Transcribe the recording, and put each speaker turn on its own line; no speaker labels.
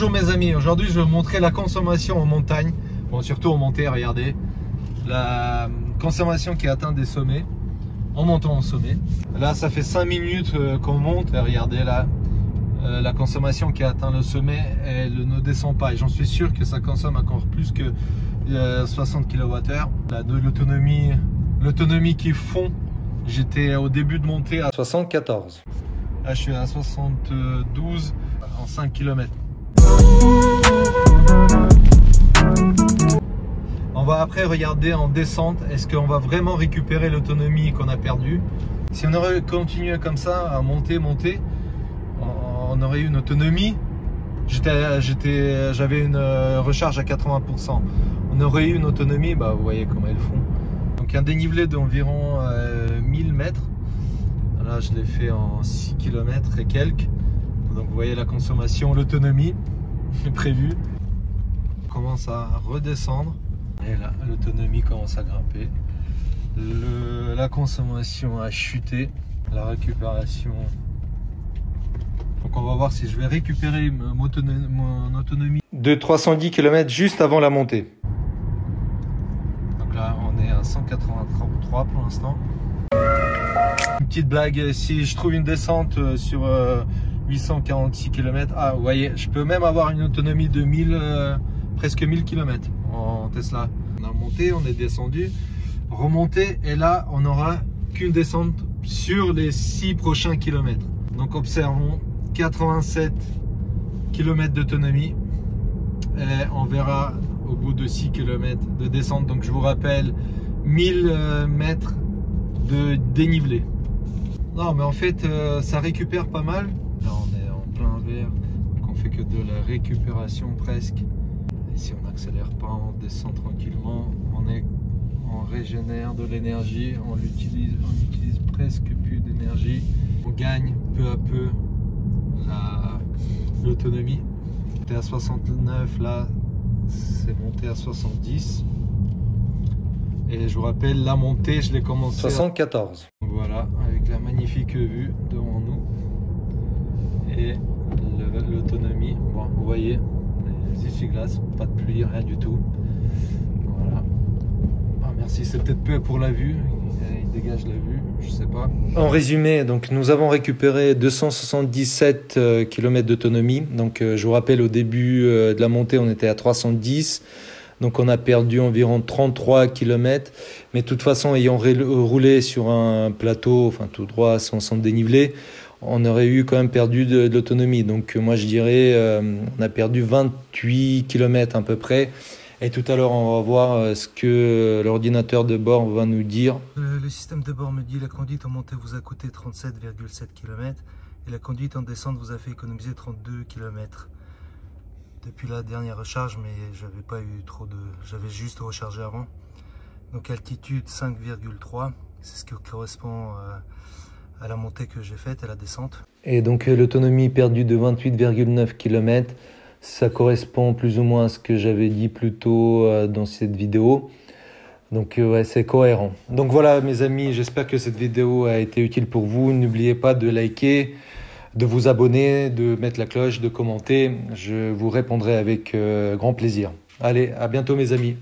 Bonjour mes amis, aujourd'hui je vais vous montrer la consommation en montagne, bon surtout en montée, regardez, la consommation qui atteint des sommets, en montant au sommet. Là ça fait 5 minutes qu'on monte, et regardez là, la consommation qui atteint le sommet, elle ne descend pas, et j'en suis sûr que ça consomme encore plus que 60 kWh. De l'autonomie qui fond, j'étais au début de montée à 74. Là je suis à 72 en 5 km. On va après regarder en descente, est-ce qu'on va vraiment récupérer l'autonomie qu'on a perdue. Si on aurait continué comme ça à monter, on aurait eu une autonomie. J'avais une recharge à 80%. On aurait eu une autonomie, bah, vous voyez comment elles font. Donc un dénivelé d'environ 1000 mètres. Là je l'ai fait en 6 km et quelques. Donc vous voyez la consommation, l'autonomie prévue. On commence à redescendre. Et là, l'autonomie commence à grimper. La consommation a chuté. La récupération. Donc on va voir si je vais récupérer mon autonomie de 310 km juste avant la montée. Donc là on est à 183 pour l'instant. Une petite blague, si je trouve une descente sur 846 km, ah vous voyez, je peux même avoir une autonomie de presque 1000 km en Tesla. On a monté, on est descendu, remonté, et là on n'aura qu'une descente sur les 6 prochains kilomètres. Donc observons 87 km d'autonomie et on verra au bout de 6 km de descente. Donc je vous rappelle 1000 mètres de dénivelé. Non mais en fait ça récupère pas mal. Là on est en plein vert, donc on fait que de la récupération presque. Et si on n'accélère pas, on descend tranquillement, on régénère de l'énergie, on utilise presque plus d'énergie. On gagne peu à peu l'autonomie. C'était à 69, là c'est monté à 70. Et je vous rappelle, la montée, je l'ai commencé à 74. Voilà, avec la magnifique vue devant nous. Et l'autonomie, bon, vous voyez, les essuie-glaces, pas de pluie, rien du tout. Voilà. Ah, merci, c'est peut-être peu pour la vue, il dégage la vue, je sais pas. En résumé, donc nous avons récupéré 277 km d'autonomie. Donc je vous rappelle, au début de la montée, on était à 310. Donc on a perdu environ 33 km, mais de toute façon, ayant roulé sur un plateau, enfin tout droit, sans dénivelé, on aurait eu quand même perdu de l'autonomie. Donc moi je dirais, on a perdu 28 km à peu près. Et tout à l'heure, on va voir ce que l'ordinateur de bord va nous dire.
Le système de bord me dit la conduite en montée vous a coûté 37,7 km et la conduite en descente vous a fait économiser 32 km. Depuis la dernière recharge, mais j'avais pas eu trop de... J'avais juste rechargé avant. Donc altitude 5,3, c'est ce qui correspond à la montée que j'ai faite et à la descente.
Et donc l'autonomie perdue de 28,9 km, ça correspond plus ou moins à ce que j'avais dit plus tôt dans cette vidéo. Donc ouais, c'est cohérent. Donc voilà mes amis, j'espère que cette vidéo a été utile pour vous. N'oubliez pas de liker, de vous abonner, de mettre la cloche, de commenter. Je vous répondrai avec grand plaisir. Allez, à bientôt mes amis.